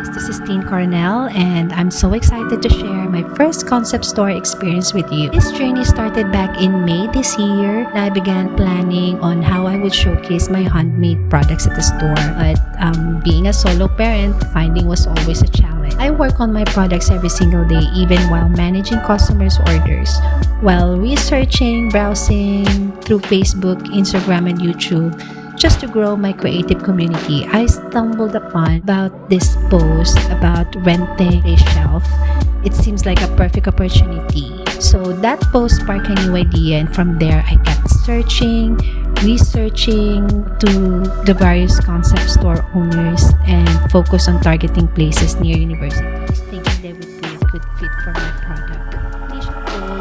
guys, this is Teen Cornell and I'm so excited to share my first concept store experience with you. This journey started back in May this year. I began planning on how I would showcase my handmade products at the store. But being a solo parent, finding was always a challenge. I work on my products every single day, even while managing customers' orders. While researching, browsing through Facebook, Instagram, and YouTube, just to grow my creative community, I stumbled upon about this post about renting a shelf. It seems like a perfect opportunity. So that post sparked a new idea, and from there I kept searching, researching to the various concept store owners and focus on targeting places near universities, thinking they would be a good fit for my product.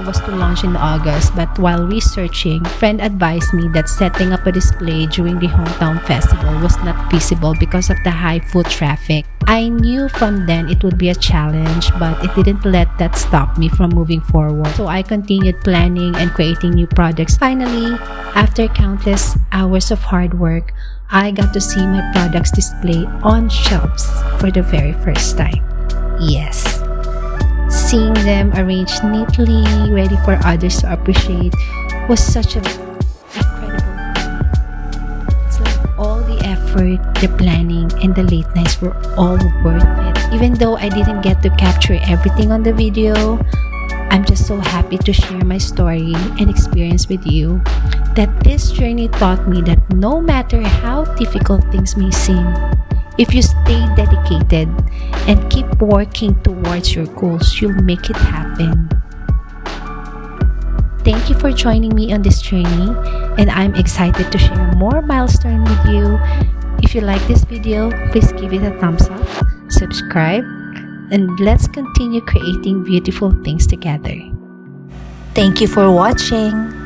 Was to launch in August, but while researching, friend advised me that setting up a display during the hometown festival was not feasible because of the high foot traffic. I knew from then it would be a challenge, but it didn't let that stop me from moving forward. So I continued planning and creating new products. Finally, after countless hours of hard work, I got to see my products displayed on shelves for the very first time. Yes. Seeing them arranged neatly, ready for others to appreciate, was such an incredible feeling. It's like all the effort, the planning, and the late nights were all worth it. Even though I didn't get to capture everything on the video, I'm just so happy to share my story and experience with you. That this journey taught me that no matter how difficult things may seem, if you stay dedicated and keep working towards your goals, you'll make it happen. Thank you for joining me on this journey, and I'm excited to share more milestones with you. If you like this video, please give it a thumbs up, subscribe, and let's continue creating beautiful things together. Thank you for watching.